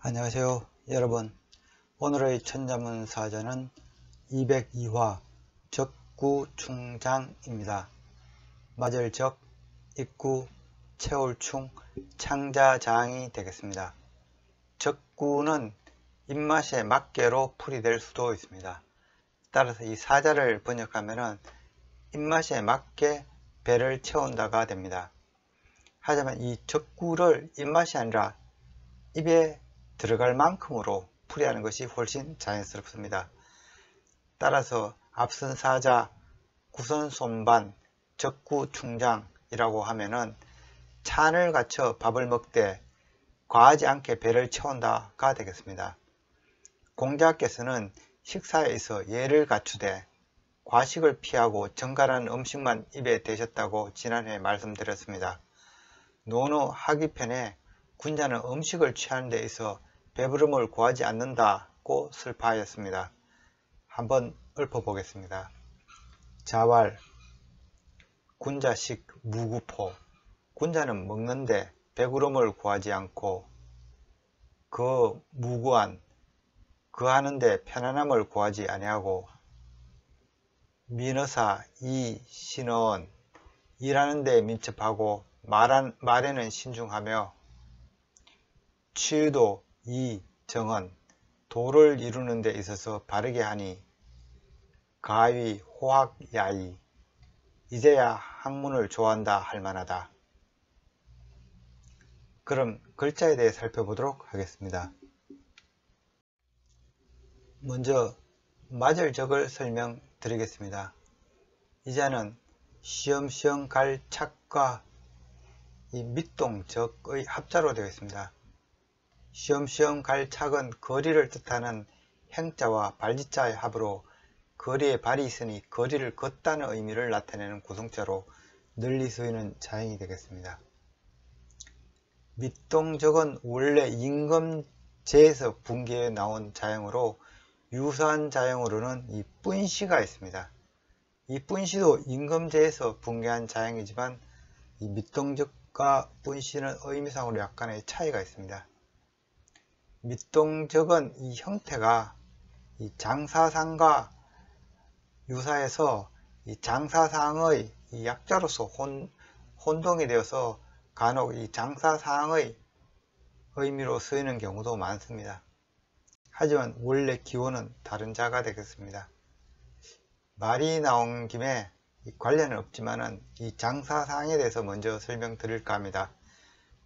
안녕하세요 여러분. 오늘의 천자문 사전은 202화 적구충장입니다. 맞을 적, 입구, 채울충, 창자장이 되겠습니다. 적구는 입맛에 맞게로 풀이될 수도 있습니다. 따라서 이 사자를 번역하면 입맛에 맞게 배를 채운다가 됩니다. 하지만 이 적구를 입맛이 아니라 입에 들어갈 만큼으로 풀이하는 것이 훨씬 자연스럽습니다. 따라서 앞선 사자, 구선손반, 적구충장이라고 하면은 찬을 갖춰 밥을 먹되 과하지 않게 배를 채운다가 되겠습니다. 공자께서는 식사에 있어 예를 갖추되 과식을 피하고 정갈한 음식만 입에 대셨다고 지난해 말씀드렸습니다. 논어 하기편에 군자는 음식을 취하는 데 있어 배부름을 구하지 않는다고 설파하였습니다. 한번 읊어보겠습니다. 자왈, 군자식 무구포. 군자는 먹는데 배부름을 구하지 않고 그 무구한, 그 하는데 편안함을 구하지 아니하고 민어사 이 신어언, 일하는 데 민첩하고 말에는 신중하며 취도 이 정언, 도를 이루는 데 있어서 바르게 하니 가위 호학 야이, 이제야 학문을 좋아한다 할 만하다. 그럼 글자에 대해 살펴보도록 하겠습니다. 먼저 맞을 적을 설명드리겠습니다. 이자는 시험시험 갈 착과 이 밑동적의 합자로 되어 있습니다. 시험시험 갈 착은 거리를 뜻하는 행자와 발지자의 합으로 거리에 발이 있으니 거리를 걷다는 의미를 나타내는 구성자로 널리 쓰이는 자형이 되겠습니다. 밑동적은 원래 임금제에서 붕괴해 나온 자형으로 유사한 자형으로는 이 뿐시가 있습니다. 이 뿐시도 임금제에서 붕괴한 자형이지만 이 밑동적과 뿐시는 의미상으로 약간의 차이가 있습니다. 밑동적은 이 형태가 이 장사상과 유사해서 이 장사상의 이 약자로서 혼동이 되어서 간혹 이 장사상의 의미로 쓰이는 경우도 많습니다. 하지만 원래 기호는 다른 자가 되겠습니다. 말이 나온 김에 관련은 없지만은 이 장사상에 대해서 먼저 설명드릴까 합니다.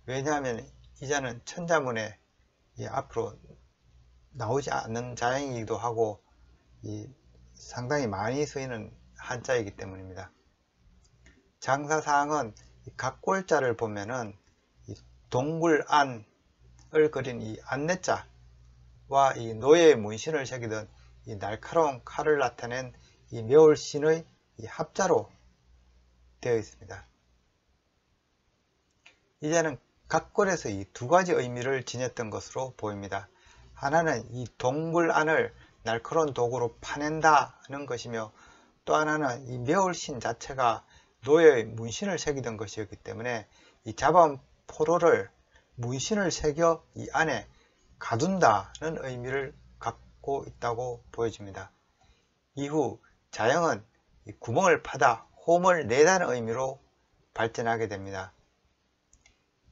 왜냐하면 이 자는 천자문에 앞으로 나오지 않는 자형이기도 하고 상당히 많이 쓰이는 한자이기 때문입니다. 장사상은 각골자를 보면은 동굴안을 그린 이 안내자와 이 노예의 문신을 새기던 이 날카로운 칼을 나타낸 이 묘월신의 이 합자로 되어 있습니다. 이제는 각골에서 이 두 가지 의미를 지녔던 것으로 보입니다. 하나는 이 동굴안을 날카로운 도구로 파낸다는 것이며 또 하나는 이 묘월신 자체가 노예의 문신을 새기던 것이었기 때문에 이 잡아온 포로를 문신을 새겨 이 안에 가둔다는 의미를 갖고 있다고 보여집니다. 이후 자형은 이 구멍을 파다, 홈을 내다는 의미로 발전하게 됩니다.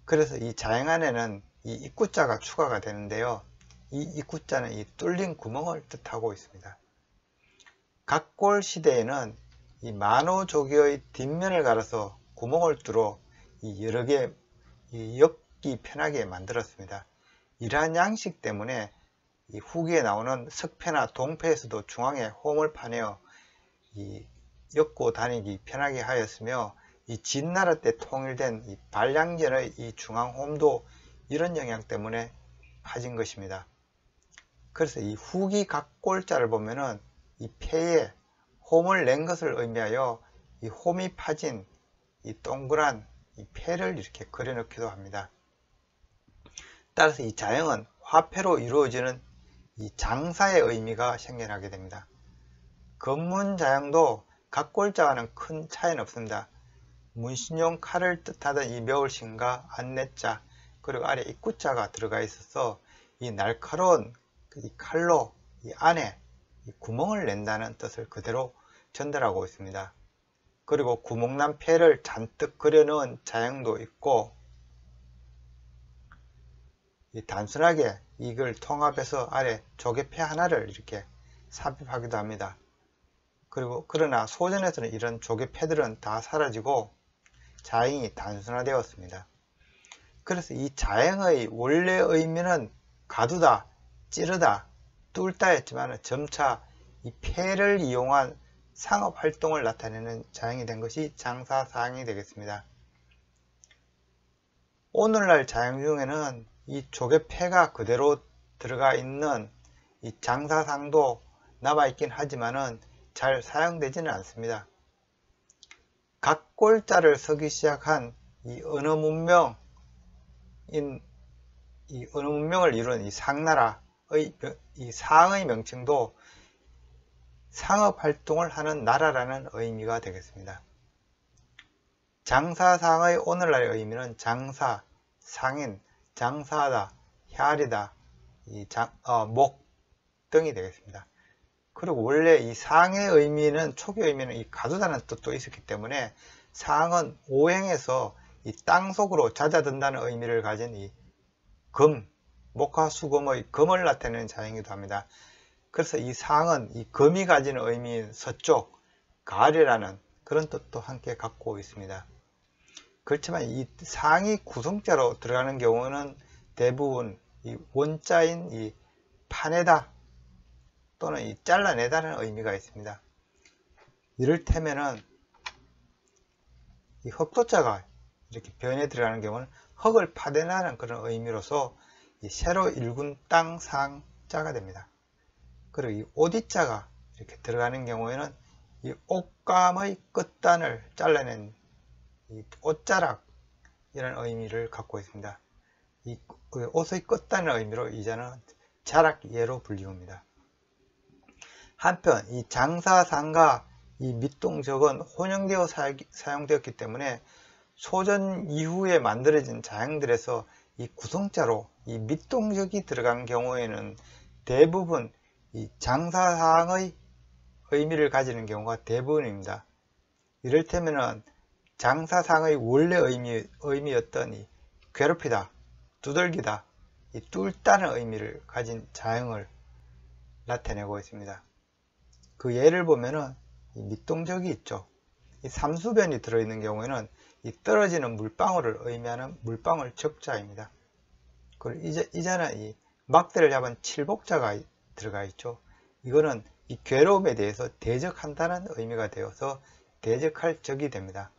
그래서 이 자형 안에는 이 입구자가 추가가 되는데요. 이 입구자는 이 뚫린 구멍을 뜻하고 있습니다. 각골 시대에는 이 만호조기의 뒷면을 갈아서 구멍을 뚫어 이 여러 개 엮기 편하게 만들었습니다. 이러한 양식 때문에 이 후기에 나오는 석패나 동패에서도 중앙에 홈을 파내어 엮고 다니기 편하게 하였으며 이 진나라 때 통일된 이 발량전의 이 중앙홈도 이런 영향 때문에 파진 것입니다. 그래서 이 후기 각골자를 보면은 이 폐에 홈을 낸 것을 의미하여 이 홈이 파진 이 동그란 이 폐를 이렇게 그려넣기도 합니다. 따라서 이 자형은 화폐로 이루어지는 이 장사의 의미가 생겨나게 됩니다. 건문자형도 각골자와는 큰 차이는 없습니다. 문신용 칼을 뜻하던 이 묘월신과 안내자 그리고 아래 입구자가 들어가 있어서 이 날카로운 이 칼로 이 안에 이 구멍을 낸다는 뜻을 그대로 전달하고 있습니다. 그리고 구멍난 폐를 잔뜩 그려놓은 자형도 있고, 이 단순하게 이걸 통합해서 아래 조개폐 하나를 이렇게 삽입하기도 합니다. 그리고 그러나 소전에서는 이런 조개폐들은 다 사라지고 자형이 단순화되었습니다. 그래서 이 자형의 원래 의미는 가두다, 찌르다, 뚫다였지만 점차 이 폐를 이용한 상업활동을 나타내는 자형이 된 것이 장사사항이 되겠습니다. 오늘날 자형 중에는 이 조개폐가 그대로 들어가 있는 이 장사상도 남아있긴 하지만은 잘 사용되지는 않습니다. 각골자를 쓰기 시작한 이 언어 문명을 이룬 이 상나라의 이 상의 명칭도 상업활동을 하는 나라라는 의미가 되겠습니다. 장사상의 오늘날의 의미는 장사, 상인, 장사하다, 혈이다, 목 등이 되겠습니다. 그리고 원래 이 상의 의미는 초기 의미는 이 가두다는 뜻도 있었기 때문에 상은 오행에서 이 땅속으로 잦아든다는 의미를 가진 이 금, 목화수금의 금을 나타내는 자형이기도 합니다. 그래서 이 상은 이 금이 가지는 의미인 서쪽, 가을이라는 그런 뜻도 함께 갖고 있습니다. 그렇지만 이 상이 구성자로 들어가는 경우는 대부분 이 원자인 이 파내다 또는 이 잘라내다는 의미가 있습니다. 이를테면은 이 흑도자가 이렇게 변에 들어가는 경우는 흙을 파내라는 그런 의미로서 이 새로 일군 땅 상자가 됩니다. 그리고 이 오디자가 이렇게 들어가는 경우에는 이 옷감의 끝단을 잘라낸 이 옷자락 이런 의미를 갖고 있습니다. 이 옷의 끝단의 의미로 이 자는 자락예로 불리웁니다. 한편 이 장사상과 이 밑동적은 혼용되어 사용되었기 때문에 소전 이후에 만들어진 자형들에서 이 구성자로 이 밑동적이 들어간 경우에는 대부분 이 장사상의 의미를 가지는 경우가 대부분입니다. 이를테면은 장사상의 원래 의미였던 이 괴롭히다, 두들기다, 이 뚫다는 의미를 가진 자형을 나타내고 있습니다. 그 예를 보면은 이 밑동적이 있죠. 이 삼수변이 들어있는 경우에는 이 떨어지는 물방울을 의미하는 물방울 적자입니다. 그리고 이자는 이 막대를 잡은 칠복자가 들어가 있죠. 이거는 이 괴로움에 대해서 대적한다는 의미가 되어서 대적할 적이 됩니다.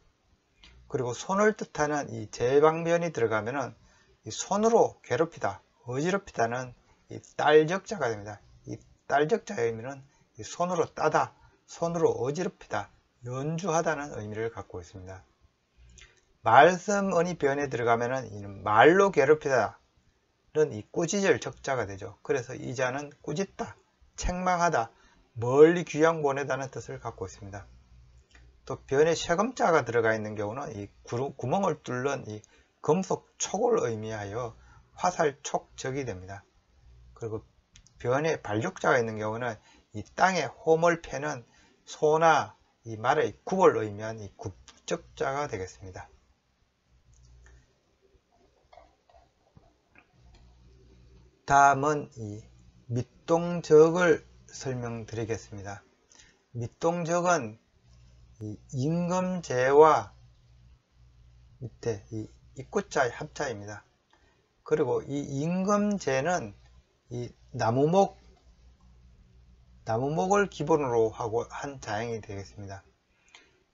그리고 손을 뜻하는 이 제방변이 들어가면은 이 손으로 괴롭히다, 어지럽히다는 이 딸적자가 됩니다. 이 딸적자의 의미는 이 손으로 따다, 손으로 어지럽히다, 연주하다는 의미를 갖고 있습니다. 말씀언이 변에 들어가면은 이는 말로 괴롭히다는 이 꾸짖을 적자가 되죠. 그래서 이 자는 꾸짖다, 책망하다, 멀리 귀양 보내다는 뜻을 갖고 있습니다. 또 변에 쇠금자가 들어가 있는 경우는 이 구멍을 뚫는 이 금속 촉을 의미하여 화살촉적이 됩니다. 그리고 변에 발족자가 있는 경우는 이 땅에 홈을 패는 소나 이 말의 굽을 의미한 이 굽적자가 되겠습니다. 다음은 이 밑동적을 설명드리겠습니다. 밑동적은 이 임금제와 밑에 이 입구자의 합자입니다. 그리고 이 임금제는 이 나무목을 기본으로 하고 한 자형이 되겠습니다.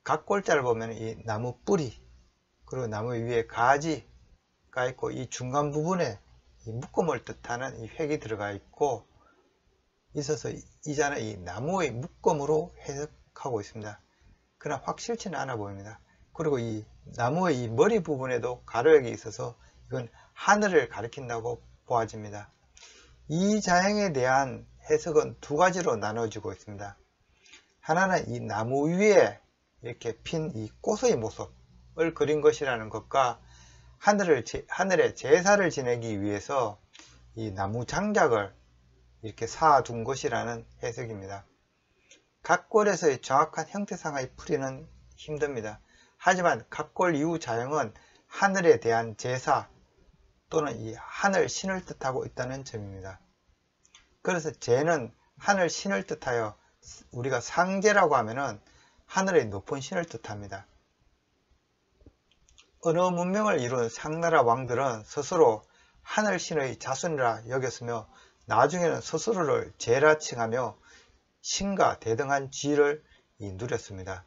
각골자를 보면 이 나무 뿌리, 그리고 나무 위에 가지가 있고 이 중간 부분에 이 묶음을 뜻하는 이 획이 들어가 있고 있어서 이 자는 이 나무의 묶음으로 해석하고 있습니다. 그러나 확실치는 않아 보입니다. 그리고 이 나무의 이 머리 부분에도 가로역이 있어서 이건 하늘을 가리킨다고 보아집니다. 이 자형에 대한 해석은 두 가지로 나눠지고 있습니다. 하나는 이 나무 위에 이렇게 핀 이 꽃의 모습을 그린 것이라는 것과 하늘에 제사를 지내기 위해서 이 나무 장작을 이렇게 쌓아둔 것이라는 해석입니다. 각골에서의 정확한 형태상의 풀이는 힘듭니다. 하지만 각골 이후 자형은 하늘에 대한 제사 또는 이 하늘 신을 뜻하고 있다는 점입니다. 그래서 제는 하늘 신을 뜻하여 우리가 상제라고 하면은 하늘의 높은 신을 뜻합니다. 어느 문명을 이룬 상나라 왕들은 스스로 하늘 신의 자손이라 여겼으며 나중에는 스스로를 제라 칭하며 신과 대등한 지위를 누렸습니다.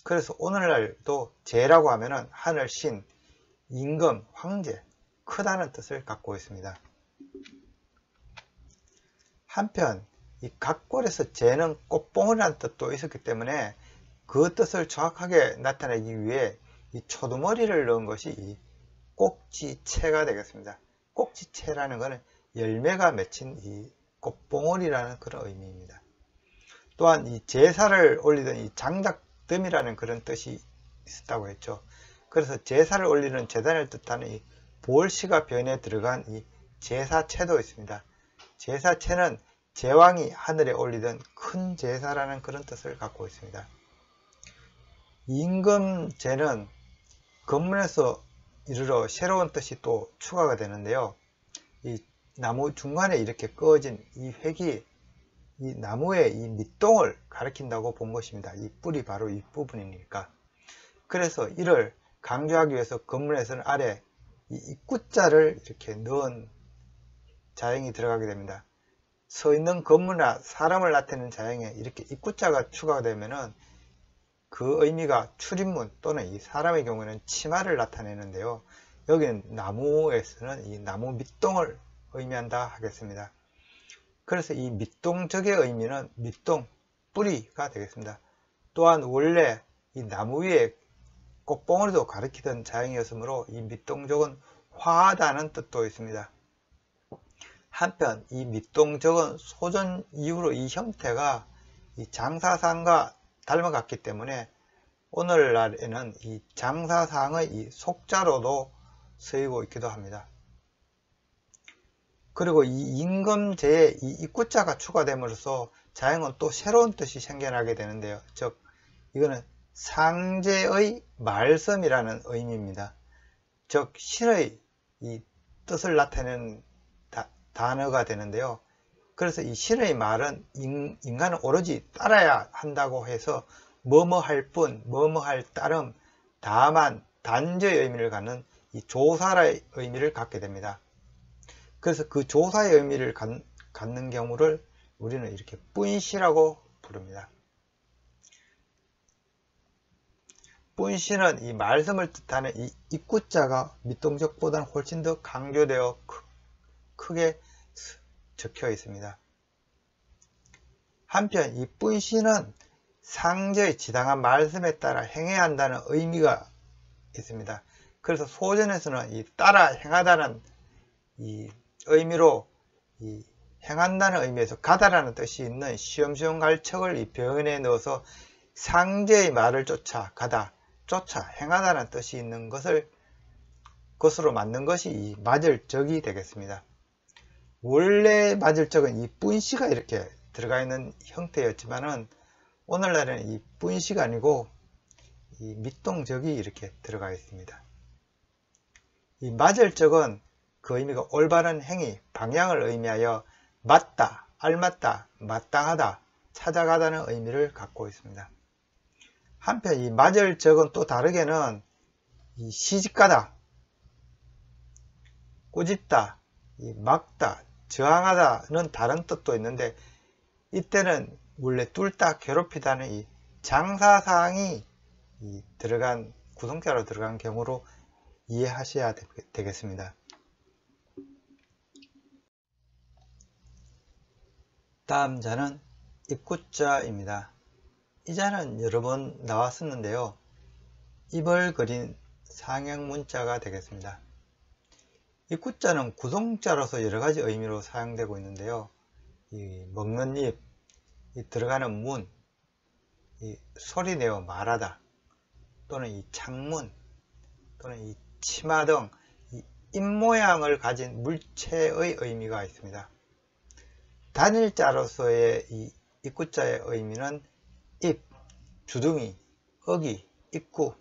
그래서 오늘날도 제라고 하면은 하늘 신, 임금, 황제, 크다는 뜻을 갖고 있습니다. 한편 이 각골에서 제는 꽃봉오리라는 뜻도 있었기 때문에 그 뜻을 정확하게 나타내기 위해 이 초두머리를 넣은 것이 이 꼭지채가 되겠습니다. 꼭지채라는 것은 열매가 맺힌 이 꽃봉오리라는 그런 의미입니다. 또한 이 제사를 올리던 이 장작듬이라는 그런 뜻이 있었다고 했죠. 그래서 제사를 올리는 제단을 뜻하는 이 볼시가 변에 들어간 이 제사채도 있습니다. 제사채는 제왕이 하늘에 올리던 큰 제사라는 그런 뜻을 갖고 있습니다. 임금제는 건문에서 이르러 새로운 뜻이 또 추가가 되는데요. 이 나무 중간에 이렇게 꺼진 이 획이 이 나무의 이 밑동을 가리킨다고 본 것입니다. 이 뿔이 바로 이 부분이니까. 그래서 이를 강조하기 위해서 건문에서는 아래 이 입구자를 이렇게 넣은 자형이 들어가게 됩니다. 서 있는 건물이나 사람을 나타내는 자형에 이렇게 입구자가 추가가 되면은 그 의미가 출입문 또는 이 사람의 경우에는 치마를 나타내는데요. 여기는 나무에서는 이 나무 밑동을 의미한다 하겠습니다. 그래서 이 밑동적의 의미는 밑동, 뿌리가 되겠습니다. 또한 원래 이 나무 위에 꽃봉오리도 가리키던 자형이었으므로 이 밑동적은 화하다는 뜻도 있습니다. 한편 이 밑동적은 소전 이후로 이 형태가 이 장사상과 닮아갔기 때문에 오늘날에는 이 장사상의 이 속자로도 쓰이고 있기도 합니다. 그리고 이 임금제에 이 입구자가 추가됨으로써 자형은 또 새로운 뜻이 생겨나게 되는데요. 즉 이거는 상제의 말씀이라는 의미입니다. 즉 신의 이 뜻을 나타내는 단어가 되는데요. 그래서 이 신의 말은 인간은 오로지 따라야 한다고 해서 뭐뭐 할 뿐, 뭐뭐 할 따름, 다만, 단저의 의미를 갖는 이 조사의 의미를 갖게 됩니다. 그래서 그 조사의 의미를 갖는 경우를 우리는 이렇게 뿐시라고 부릅니다. 뿐시는 이 말씀을 뜻하는 이 입구자가 밑동적보다는 훨씬 더 강조되어 크게 적혀 있습니다. 한편 이 뿐시는 상제의 지당한 말씀에 따라 행해야 한다는 의미가 있습니다. 그래서 소전에서는 이 따라 행하다는 이 의미로 이 행한다는 의미에서 가다라는 뜻이 있는 시험시험 갈척을 이 병에 넣어서 상제의 말을 쫓아 가다, 쫓아 행하다는 뜻이 있는 것으로 만든 것이 이 맞을적이 되겠습니다. 원래 맞을적은 이 뿐시가 이렇게 들어가 있는 형태였지만은 오늘날에는 이 뿐시가 아니고 이 밑동적이 이렇게 들어가 있습니다. 이 맞을적은 그 의미가 올바른 행위, 방향을 의미하여 맞다, 알맞다, 마땅하다, 찾아가다는 의미를 갖고 있습니다. 한편 이 맞을적은 또 다르게는 이 시집가다, 꾸짖다, 이 막다, 저항하다는 다른 뜻도 있는데 이때는 원래 뚫다, 괴롭히다는 이 장사사항이 들어간 구성자로 들어간 경우로 이해하셔야 되겠습니다. 다음 자는 입구자입니다. 이 자는 여러 번 나왔었는데요. 입을 그린 상형문자가 되겠습니다. 입구자는 구성자로서 여러가지 의미로 사용되고 있는데요. 이 먹는 입, 이 들어가는 문, 이 소리내어 말하다, 또는 이 창문, 또는 이 치마 등 이 입모양을 가진 물체의 의미가 있습니다. 단일자로서의 이 입구자의 의미는 입, 주둥이, 어기, 입구,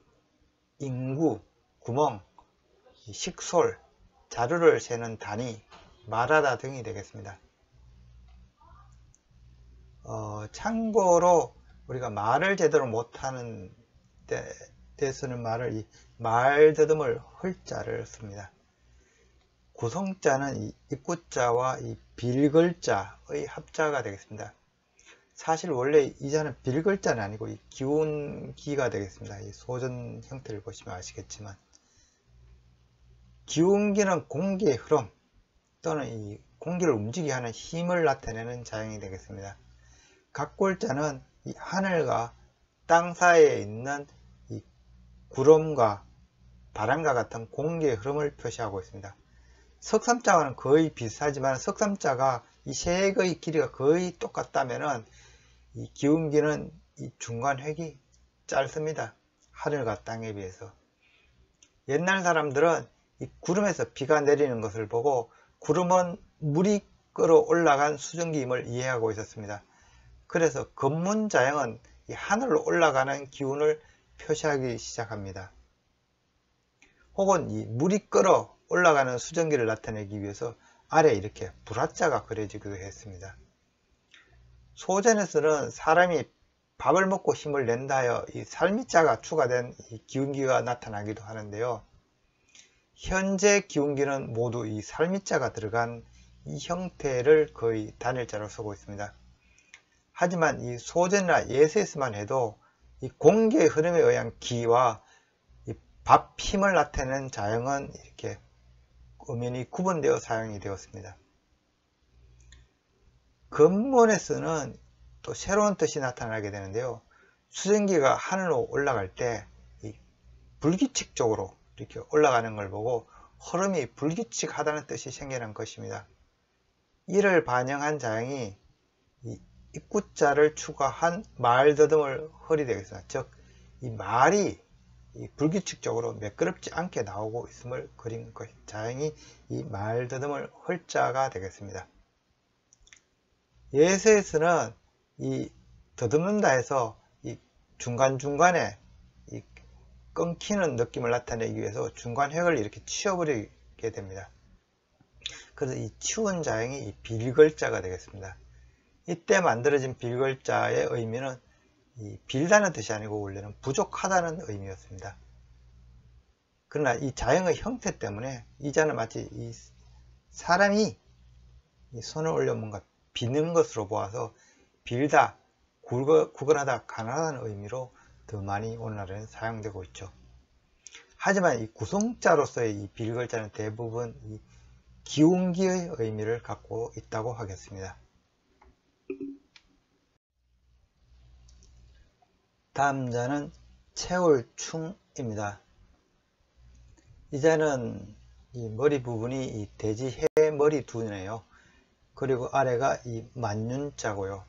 인구, 구멍, 식솔, 자루를 세는 단위, 말하다 등이 되겠습니다. 참고로 우리가 말을 제대로 못하는 때 쓰는 말을 이 말더듬을 헐자를 씁니다. 구성자는 이 입구자와 이 빌글자의 합자가 되겠습니다. 사실 원래 이 자는 빌글자는 아니고 이 기운기가 되겠습니다. 이 소전 형태를 보시면 아시겠지만, 기운기는 공기의 흐름 또는 이 공기를 움직이게 하는 힘을 나타내는 자형이 되겠습니다. 각골자는 이 하늘과 땅 사이에 있는 이 구름과 바람과 같은 공기의 흐름을 표시하고 있습니다. 석삼자와는 거의 비슷하지만 석삼자가 이 색의 길이가 거의 똑같다면은 이 기운기는 이 중간 획이 짧습니다. 하늘과 땅에 비해서. 옛날 사람들은 이 구름에서 비가 내리는 것을 보고 구름은 물이 끌어올라간 수증기임을 이해하고 있었습니다. 그래서 검문자형은 이 하늘로 올라가는 기운을 표시하기 시작합니다. 혹은 이 물이 끌어 올라가는 수증기를 나타내기 위해서 아래에 이렇게 불화자가 그려지기도 했습니다. 소전에서는 사람이 밥을 먹고 힘을 낸다 하여 이 살미자가 추가된 이 기운기가 나타나기도 하는데요. 현재 기운기는 모두 이 살미자가 들어간 이 형태를 거의 단일자로 쓰고 있습니다. 하지만 이 소전이나 예서에서만 해도 이 공기의 흐름에 의한 기와 이 밥 힘을 나타내는 자형은 이렇게 엄연히 구분되어 사용이 되었습니다. 근문에서는 또 새로운 뜻이 나타나게 되는데요. 수증기가 하늘로 올라갈 때 이 불규칙적으로 이렇게 올라가는 걸 보고 흐름이 불규칙하다는 뜻이 생겨난 것입니다. 이를 반영한 자형이 이 입구자를 추가한 말더듬을 헐이 되겠습니다. 즉, 이 말이 이 불규칙적으로 매끄럽지 않게 나오고 있음을 그린 것, 자형이 이 말더듬을 헐자가 되겠습니다. 예서에서는 이 더듬는다 해서 이 중간중간에 이 끊기는 느낌을 나타내기 위해서 중간 획을 이렇게 치워버리게 됩니다. 그래서 이 치운 자형이 이 빌글자가 되겠습니다. 이때 만들어진 빌글자의 의미는 이 빌다는 뜻이 아니고 원래는 부족하다는 의미였습니다. 그러나 이 자형의 형태 때문에 이 자는 마치 이 사람이 이 손을 올려 뭔가 비는 것으로 보아서 빌다, 구걸하다, 가난하다는 의미로 더 많이 오늘날에는 사용되고 있죠. 하지만 이 구성자로서의 이 빌글자는 대부분 이 기운기의 의미를 갖고 있다고 하겠습니다. 다음 자는 채울충입니다. 이 자는 이 머리 부분이 이 돼지해 머리 두네요. 그리고 아래가 이 만윤자고요.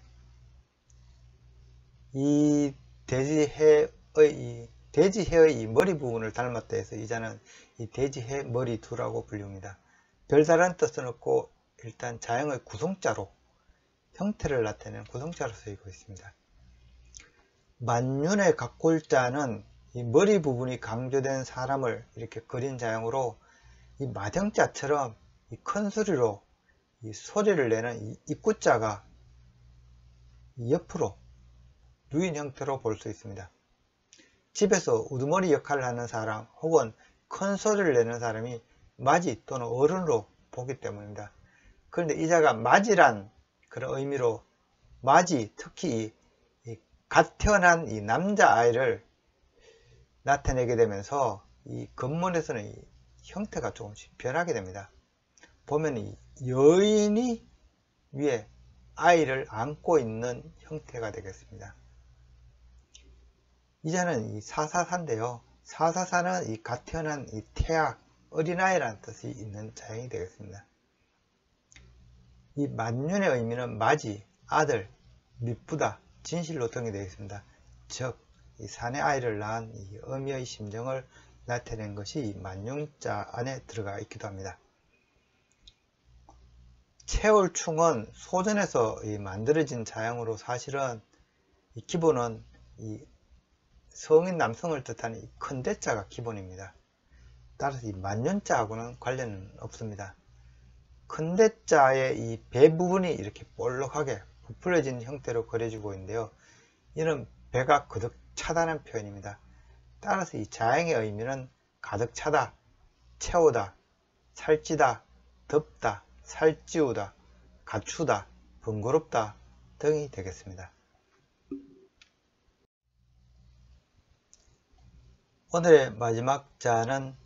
이 돼지해의 이 머리 부분을 닮았다 해서 이 자는 이 돼지해 머리 두라고 불립니다. 별다른 뜻은 없고 일단 자형의 구성자로 형태를 나타내는 구성자로 쓰이고 있습니다. 만윤의 각골자는 이 머리 부분이 강조된 사람을 이렇게 그린 자형으로 이 마정자처럼 이 큰 소리로 이 소리를 내는 이 입구자가 옆으로 누인 형태로 볼 수 있습니다. 집에서 우두머리 역할을 하는 사람 혹은 큰 소리를 내는 사람이 맞이 또는 어른으로 보기 때문입니다. 그런데 이 자가 맞이란 그런 의미로 맞이, 특히 갓 태어난 이 남자아이를 나타내게 되면서 이 근문에서는 이 형태가 조금씩 변하게 됩니다. 보면 이 여인이 위에 아이를 안고 있는 형태가 되겠습니다. 이 자는 이 사사사인데요. 사사사는 이 갓 태어난 이 태아, 어린아이라는 뜻이 있는 자형이 되겠습니다. 이 만윤의 의미는 맞이, 아들, 미쁘다, 진실로 등이 되겠습니다. 즉, 이 사내 아이를 낳은 이 어미의 심정을 나타낸 것이 만용자 안에 들어가 있기도 합니다. 채울충은 소전에서 만들어진 자양으로 사실은 이 기본은 이 성인 남성을 뜻하는 이 큰 대자가 기본입니다. 따라서 이 만년자하고는 관련은 없습니다. 큰 대자의 이 배 부분이 이렇게 볼록하게 부풀려진 형태로 그려지고 있는데요. 이는 배가 거듭 차다는 표현입니다. 따라서 이 자양의 의미는 가득 차다, 채우다, 살찌다, 덮다, 살찌우다, 갖추다, 번거롭다 등이 되겠습니다. 오늘의 마지막 자는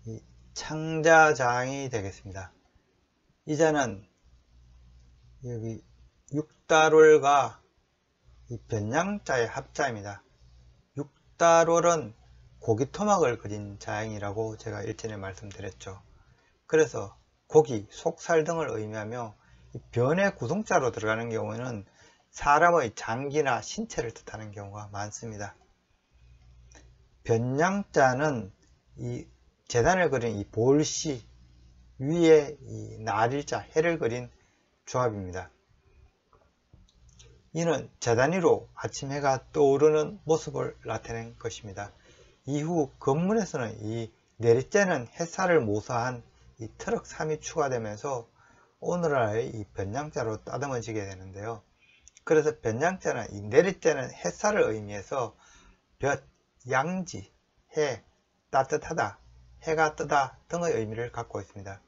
이 창자자양이 되겠습니다. 이 자는 여기 육달월과 이 변양자의 합자입니다. 육달월은 고기토막을 그린 자양이라고 제가 일전에 말씀드렸죠. 그래서 고기, 속살 등을 의미하며 이 변의 구동자로 들어가는 경우에는 사람의 장기나 신체를 뜻하는 경우가 많습니다. 변양자는 이 재단을 그린 이 볼시 위에 이 날일자 해를 그린 조합입니다. 이는 재단 위로 아침 해가 떠오르는 모습을 나타낸 것입니다. 이후 건물에서는 이 내리쬐는 햇살을 모사한 이 트럭 3이 추가되면서 오늘날의 이 변양자로 따듬어지게 되는데요. 그래서 변양자는 이 내리쬐는 햇살을 의미해서 볕, 양지, 해, 따뜻하다, 해가 뜨다 등의 의미를 갖고 있습니다.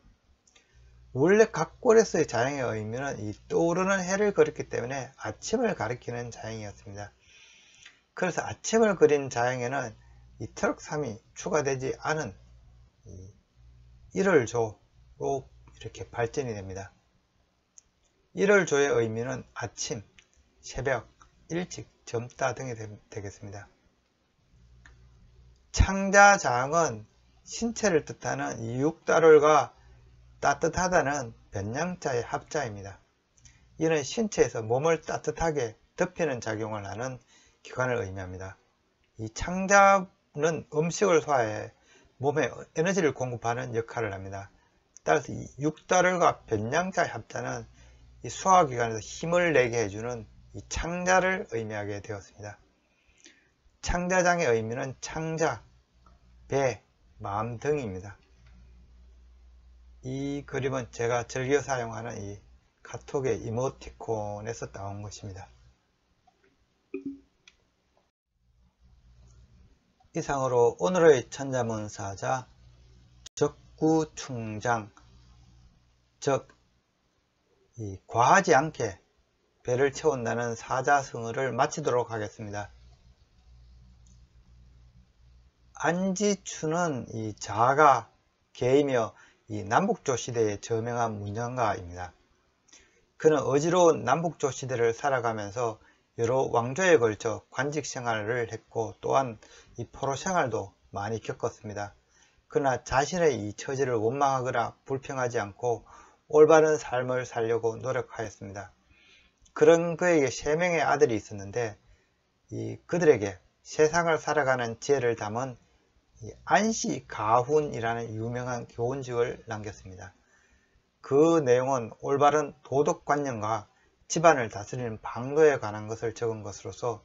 원래 각골에서의 자양의 의미는 이 떠오르는 해를 그렸기 때문에 아침을 가리키는 자양이었습니다. 그래서 아침을 그린 자양에는 이 트럭 3이 추가되지 않은 이 1월조로 이렇게 발전이 됩니다. 1월조의 의미는 아침, 새벽, 일찍, 젊다 등이 되겠습니다. 창자자양은 신체를 뜻하는 이 육달월과 따뜻하다는 변양자의 합자입니다. 이는 신체에서 몸을 따뜻하게 덮이는 작용을 하는 기관을 의미합니다. 이 창자는 음식을 소화해 몸에 에너지를 공급하는 역할을 합니다. 따라서 이 육달월과 변양자의 합자는 이 소화기관에서 힘을 내게 해주는 이 창자를 의미하게 되었습니다. 창자장의 의미는 창자, 배, 마음 등입니다. 이 그림은 제가 즐겨 사용하는 이 카톡의 이모티콘에서 따온 것입니다. 이상으로 오늘의 천자문사자 적구충장, 즉 과하지 않게 배를 채운다는 사자성어를 마치도록 하겠습니다. 안지춘은 이 자가 개이며 이 남북조 시대의 저명한 문장가입니다. 그는 어지러운 남북조 시대를 살아가면서 여러 왕조에 걸쳐 관직 생활을 했고 또한 이 포로 생활도 많이 겪었습니다. 그러나 자신의 이 처지를 원망하거나 불평하지 않고 올바른 삶을 살려고 노력하였습니다. 그런 그에게 3명의 아들이 있었는데 그들에게 세상을 살아가는 지혜를 담은 안시가훈이라는 유명한 교훈집을 남겼습니다. 그 내용은 올바른 도덕관념과 집안을 다스리는 방도에 관한 것을 적은 것으로서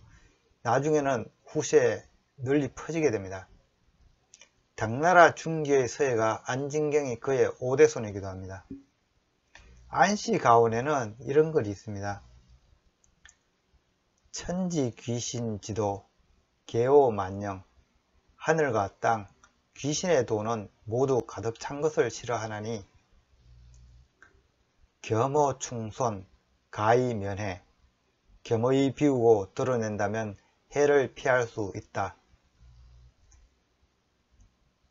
나중에는 후세에 널리 퍼지게 됩니다. 당나라 중기의 서예가 안진경이 그의 5대손이기도 합니다. 안시가훈에는 이런 글이 있습니다. 천지 귀신 지도 계오만영, 하늘과 땅, 귀신의 도는 모두 가득 찬 것을 싫어하나니 겸허충손, 가히면해, 겸허히 비우고 드러낸다면 해를 피할 수 있다.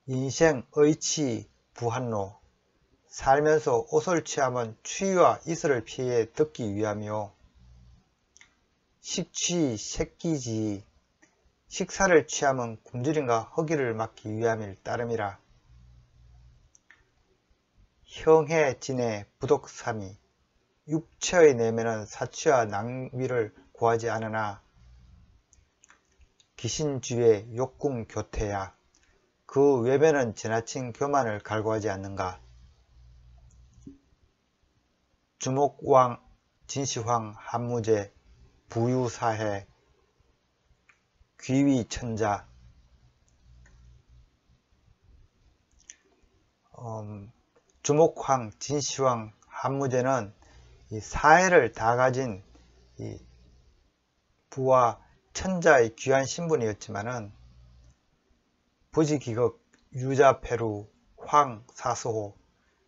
인생 의치 부한로, 살면서 옷을 취하면 추위와 이슬을 피해 덮기 위함이요. 식취 새끼지, 식사를 취하면 굶주림과 허기를 막기 위함일 따름이라. 형해 진해 부독삼이, 육체의 내면은 사취와 낭비를 구하지 않으나 귀신주의 욕궁 교태야 그 외면은 지나친 교만을 갈구하지 않는가. 주목왕, 진시황, 한무제, 부유사해, 귀위천자. 주목황, 진시황, 한무제는 이 사해를 다 가진 이 부와 천자의 귀한 신분이었지만은 부지기극, 유자패루, 황, 사수호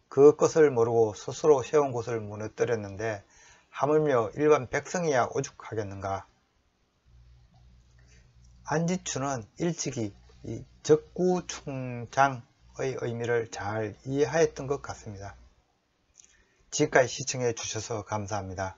그 것을 모르고 스스로 세운 곳을 무너뜨렸는데 하물며 일반 백성이야 오죽하겠는가. 안지추는 일찍이 이 적구충장의 의미를 잘 이해하였던 것 같습니다. 지금까지 시청해 주셔서 감사합니다.